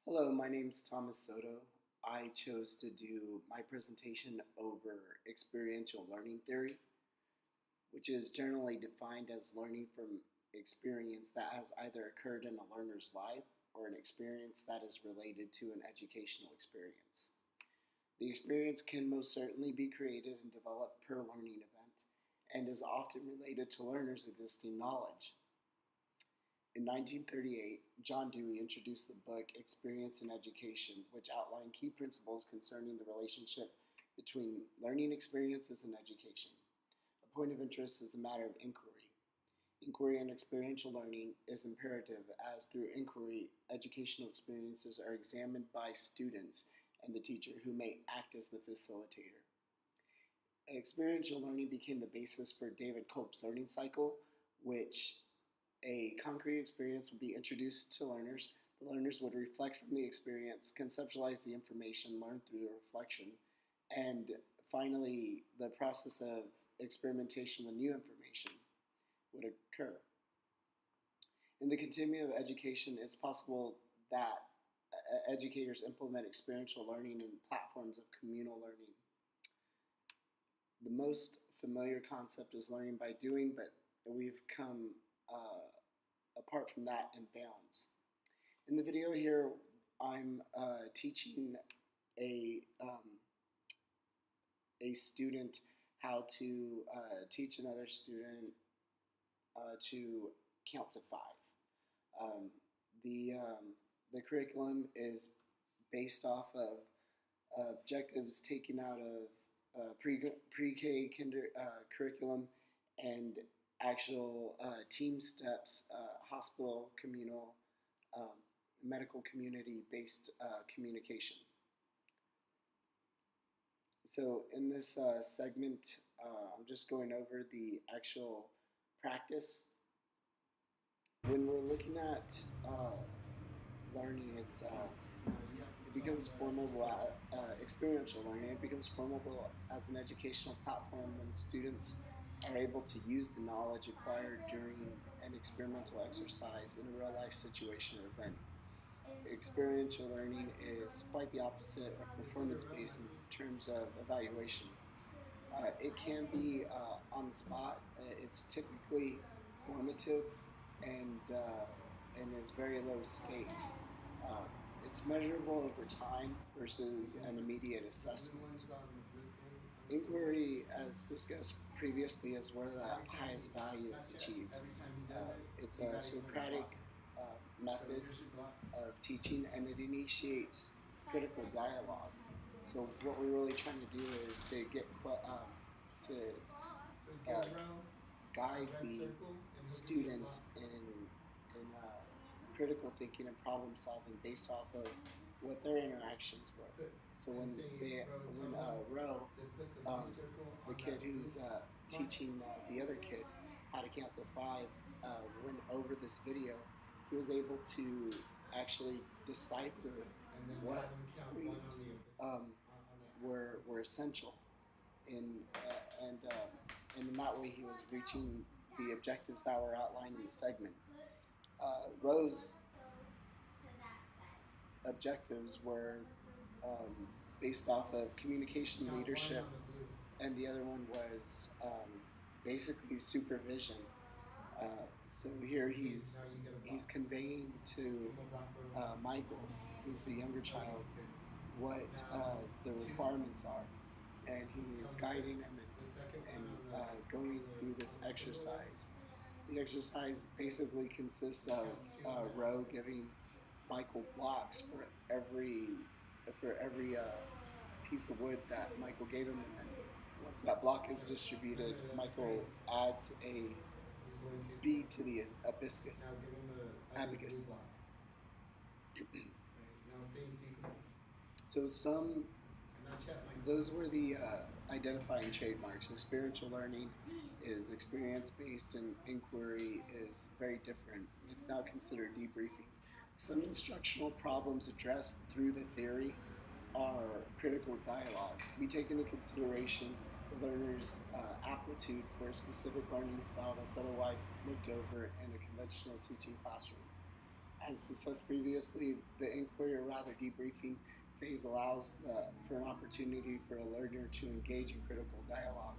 Hello, my name is Thomas Soto. I chose to do my presentation over experiential learning theory, which is generally defined as learning from experience that has either occurred in a learner's life or an experience that is related to an educational experience. The experience can most certainly be created and developed per learning event and is often related to learners' existing knowledge. In 1938, John Dewey introduced the book Experience in Education, which outlined key principles concerning the relationship between learning experiences and education. A point of interest is the matter of inquiry. Inquiry in experiential learning is imperative, as through inquiry, educational experiences are examined by students and the teacher, who may act as the facilitator. Experiential learning became the basis for David Culp's learning cycle, which a concrete experience would be introduced to learners. The learners would reflect from the experience, conceptualize the information learned through the reflection, and finally, the process of experimentation with new information would occur. In the continuum of education, it's possible that educators implement experiential learning in platforms of communal learning. The most familiar concept is learning by doing, but we've come apart from that in bounds. In the video here, I'm teaching a student how to teach another student to count to 5. The curriculum is based off of objectives taken out of pre-K curriculum and actual team steps, hospital, communal, medical community-based communication. So in this segment, I'm just going over the actual practice. When we're looking at learning, it becomes formable. Experiential learning, it becomes formable as an educational platform when students are able to use the knowledge acquired during an experimental exercise in a real-life situation or event. Experiential learning is quite the opposite of performance-based in terms of evaluation. It can be on the spot. It's typically formative and is very low stakes. It's measurable over time versus an immediate assessment. Inquiry, as discussed previously, is where the highest value is achieved. It's a Socratic method of teaching, and it initiates critical dialogue. So what we're really trying to do is to get guide the student in critical thinking and problem solving based off of what their interactions were. So when Roe, the kid who's teaching the other kid how to count to 5, went over this video, he was able to actually decipher what points were essential, and in that way he was reaching the objectives that were outlined in the segment. Roe's objectives were based off of communication leadership, and the other one was basically supervision. So here he's conveying to Michael, who's the younger child, what the requirements are, and he's guiding him and going through this exercise. The exercise basically consists of Roe giving Michael blocks for every piece of wood that Michael gave him, and then once that block is distributed, Michael adds a bead to the abacus. So those were the identifying trademarks. So spiritual learning is experience-based, and inquiry is very different. It's now considered debriefing. Some instructional problems addressed through the theory are critical dialogue. We take into consideration the learner's aptitude for a specific learning style that's otherwise looked over in a conventional teaching classroom. As discussed previously, the inquiry, or rather debriefing phase, allows for an opportunity for a learner to engage in critical dialogue.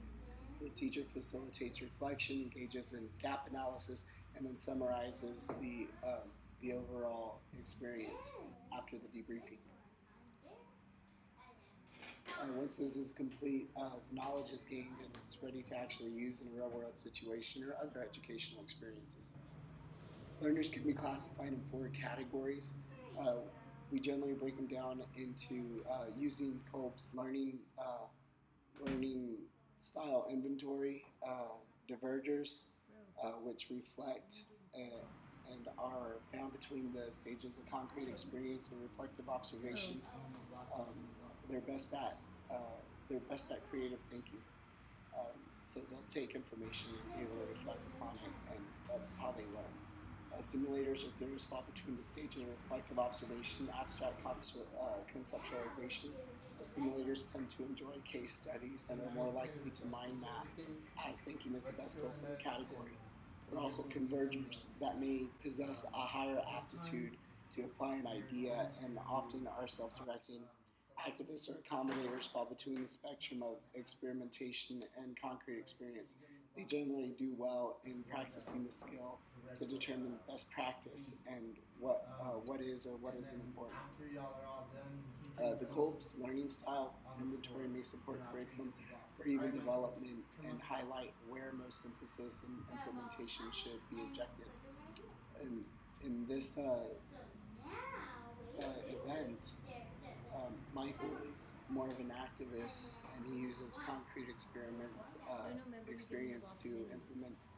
The teacher facilitates reflection, engages in gap analysis, and then summarizes the overall experience after the debriefing. Once this is complete, the knowledge is gained and it's ready to actually use in a real world situation or other educational experiences. Learners can be classified in 4 categories. We generally break them down into using Kolb's learning style inventory, divergers, which reflect and are found between the stages of concrete experience and reflective observation. Um, they're best at creative thinking. So they'll take information and be able to reflect upon it, and that's how they learn. Simulators or theories fall between the stage of reflective observation, abstract conceptualization. The simulators tend to enjoy case studies and are more likely to mind map, as thinking is the best tool for the category. There are also convergers that may possess a higher aptitude to apply an idea and often are self-directing. Activists or accommodators fall between the spectrum of experimentation and concrete experience. They generally do well in practicing the skill to determine the best practice and what is or what isn't important. The Kolb's learning style inventory may support curriculum or even development and highlight where most emphasis and implementation should be injected. In this event, Michael is more of an activist, and he uses concrete experience to implement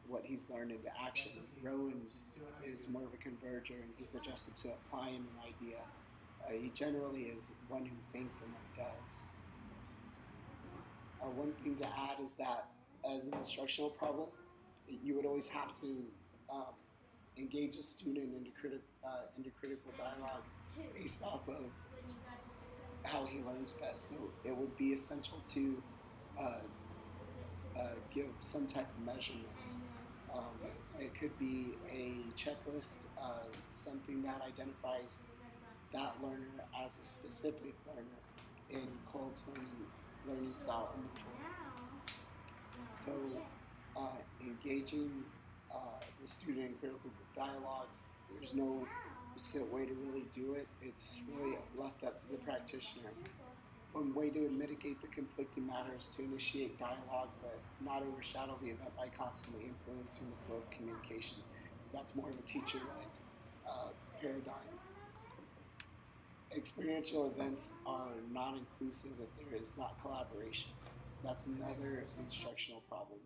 what he's learned into action. Rowan is more of a converger, and he's adjusted to applying an idea. He generally is one who thinks and then does. One thing to add is that as an instructional problem, you would always have to engage a student into critical dialogue based off of how he learns best. So it would be essential to give some type of measurement. It could be a checklist, something that identifies that learner as a specific learner in Kolb's learning style inventory. So engaging the student in critical dialogue, there's no set way to really do it. It's really left up to the practitioner. One way to mitigate the conflicting matter is to initiate dialogue, but not overshadow the event by constantly influencing the flow of communication. That's more of a teacher-led paradigm. Experiential events are not inclusive if there is not collaboration. That's another instructional problem.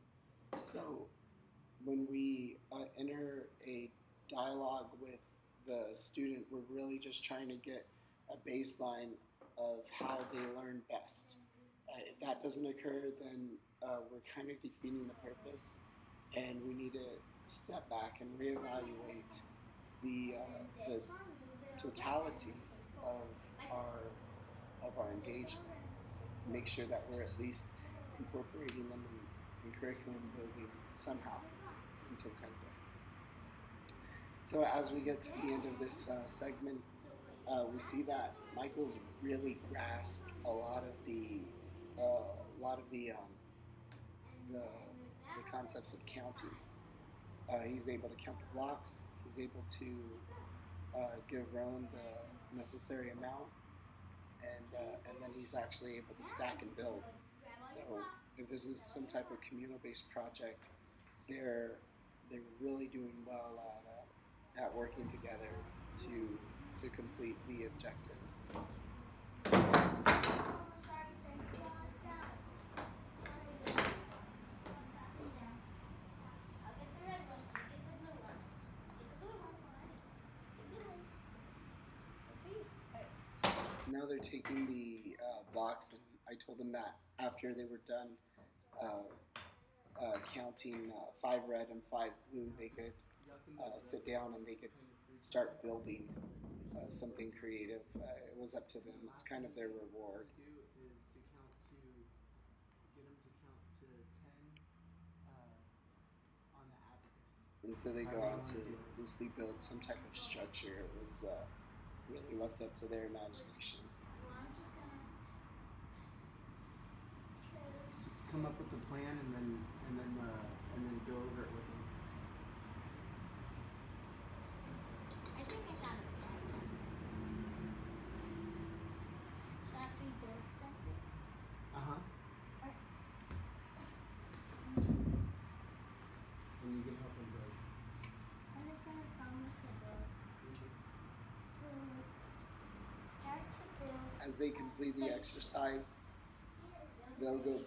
So when we enter a dialogue with the student, we're really just trying to get a baseline of how they learn best. If that doesn't occur, then we're kind of defeating the purpose, and we need to step back and reevaluate the totality of our engagement. Make sure that we're at least incorporating them in curriculum building somehow, in some kind of way. So as we get to the end of this segment, we see that Michael's really grasped a lot of the concepts of counting. He's able to count the blocks. He's able to give Rowan the necessary amount, and then he's actually able to stack and build. So if this is some type of communal-based project, they're really doing well at working together to complete the objective. Now they're taking the blocks, and I told them that after they were done counting 5 red and 5 blue, they could sit down and they could start building something creative. It was up to them. It's kind of their reward. and so they How go do you on want to to do it? loosely build some type of structure. It was really left up to their imagination. Just come up with the plan and then go over it with them. I think I found a plan. So after we build something, And you can help them build. I'm just gonna tell them to build. Okay. So start to build. As they complete the exercise, they'll go.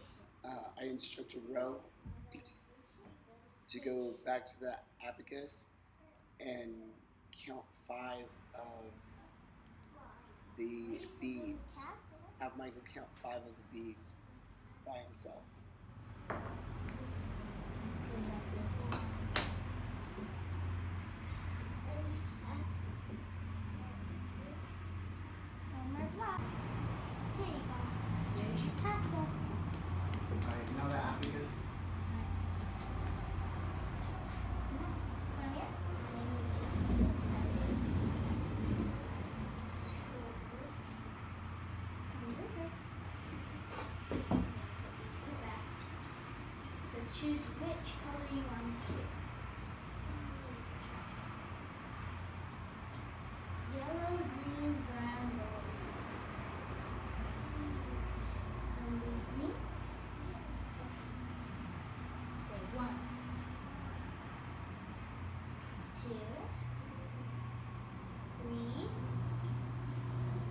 I instructed Ro to go back to the abacus and count 5 of the beads. Have Michael count 5 of the beads by himself. Let's go like this. One more block. There you go. There's your castle. Alright, now the abacus. Come here. Maybe just this side. Come over here. Put these two back. So choose which color you want to do. Yellow, green, brown, gold. Green? Okay. Say 1, 2, 3,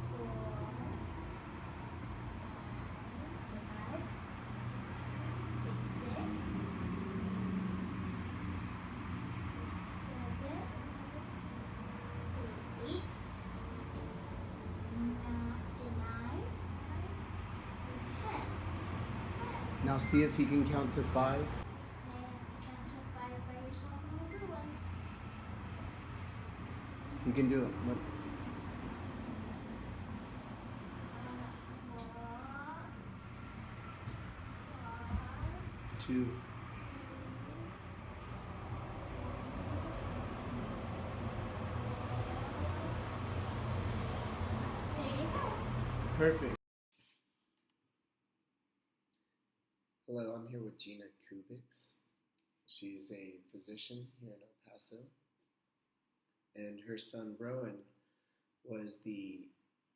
4, 5. Say 5. Say 6. Say 7. Say 8. Now say 9. Say 10. Now see if you can count to 5. Now you have to count to 5 by yourself on the good ones. You can do it. Look. 2. There you go. Perfect. Hello, I'm here with Gina Kubix. She's a physician here in El Paso, and her son Rowan was the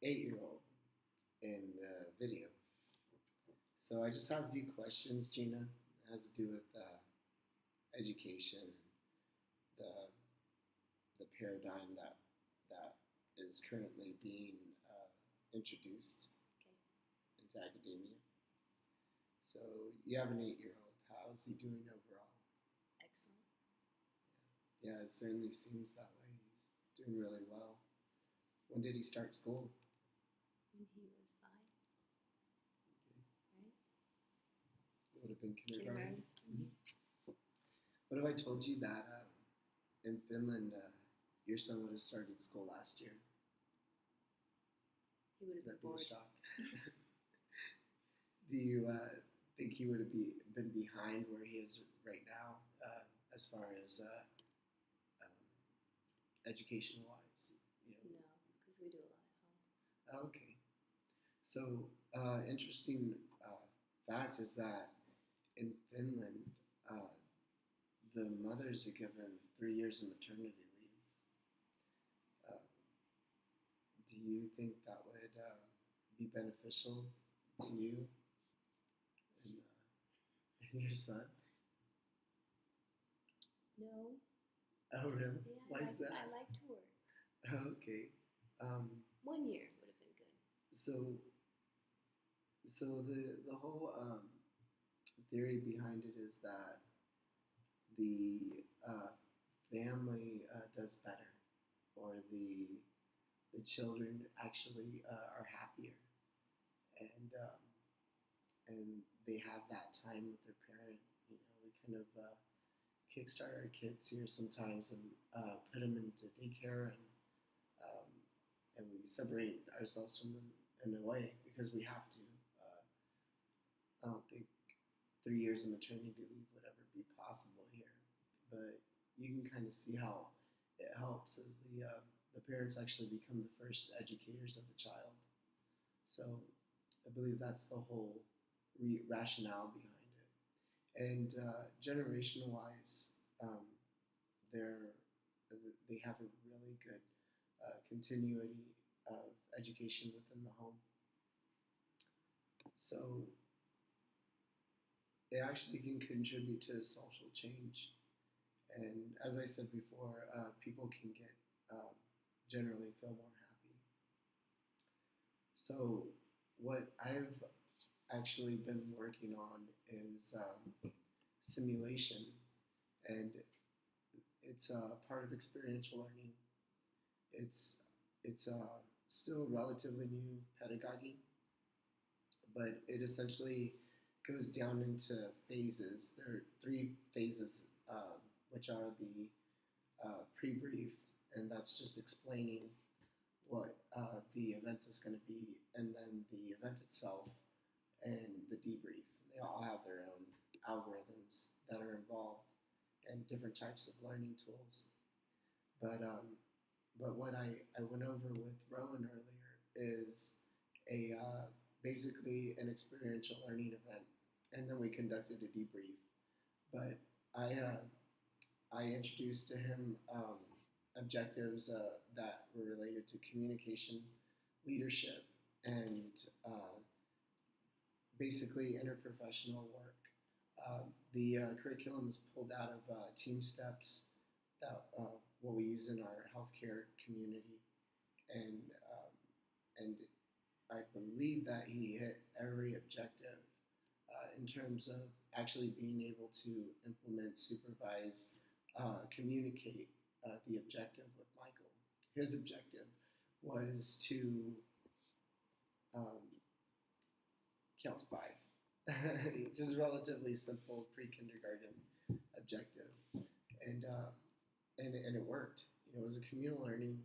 8-year-old in the video. So I just have a few questions, Gina. It has to do with education and the paradigm that is currently being introduced into academia. So you have an 8-year-old. How is he doing overall? Excellent. Yeah, it certainly seems that way. He's doing really well. When did he start school? When he was 5, Okay. right? It would have been kindergarten. Kindergarten. What if I told you that in Finland, your son would have started school last year? He would have been That'd be a bored. shock. Do you think he would have been behind where he is right now, as far as education-wise? You know? No, because we do a lot at home. Okay. So, interesting fact is that in Finland, the mothers are given 3 years of maternity leave. Do you think that would be beneficial to you and your son? No. Oh, really? Yeah, Why is that? I like to work. Okay. 1 year would have been good. So the whole theory behind it is that the family does better, or the children actually are happier, and they have that time with their parent. You know, we kind of kickstart our kids here sometimes and put them into daycare, um, and we separate ourselves from them in a way because we have to. I don't think 3 years of maternity leave would ever be possible here, but you can kind of see how it helps as the parents actually become the first educators of the child. So I believe that's the whole rationale behind it. And generational wise, um, they're they have a really good continuity of education within the home. So it actually can contribute to social change. And as I said before, people can get generally feel more happy. So what I've actually been working on is simulation, and it's a part of experiential learning. It's still relatively new pedagogy, but it essentially goes down into phases. There are three phases, which are the pre-brief, and that's just explaining what the event is going to be, and then the event itself, and the debrief. They all have their own algorithms that are involved and different types of learning tools. But what I went over with Rowan earlier is a basically an experiential learning event, and then we conducted a debrief. But I introduced to him objectives that were related to communication, leadership, and basically interprofessional work. The curriculum is pulled out of Team Steps, that what we use in our healthcare community, and and I believe that he hit every objective in terms of actually being able to implement, supervise, communicate the objective with Michael. His objective was to um, count to five, just relatively simple pre-kindergarten objective, and and it worked. You know, it was a communal learning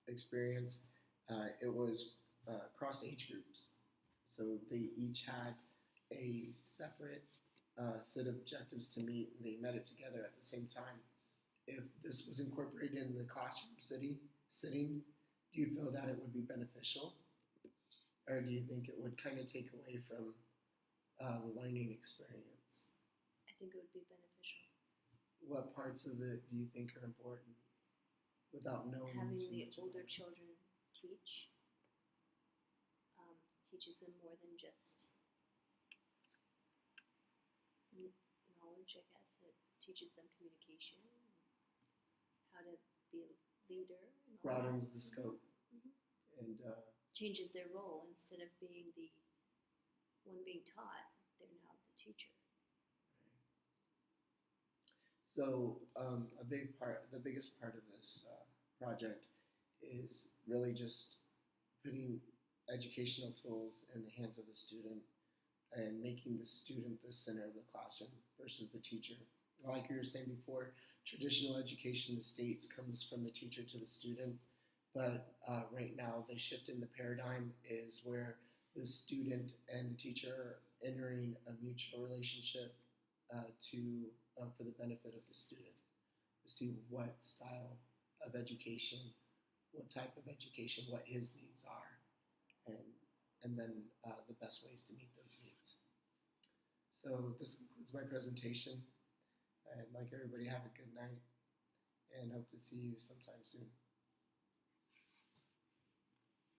experience. It was cross age groups, so they each had a separate set of objectives to meet, and they met it together at the same time. If this was incorporated in the classroom sitting, do you feel that it would be beneficial, or do you think it would kind of take away from the learning experience? I think it would be beneficial. What parts of it do you think are important without knowing Having too the much older about it? children teaches them more than just knowledge, I guess. It teaches them communication, how to be a leader, and all Broadens that. the scope, Mhm. and Changes their role. Instead of being the one being taught, they're now the teacher. so the biggest part of this project is really just putting educational tools in the hands of the student and making the student the center of the classroom versus the teacher. Like you were saying before, traditional education in the States comes from the teacher to the student, but right now the shift in the paradigm is where the student and the teacher are entering a mutual relationship for the benefit of the student, to see what style of education, what type of education, what his needs are, and then the best ways to meet those needs. So this concludes my presentation. I'd like everybody to have a good night and hope to see you sometime soon.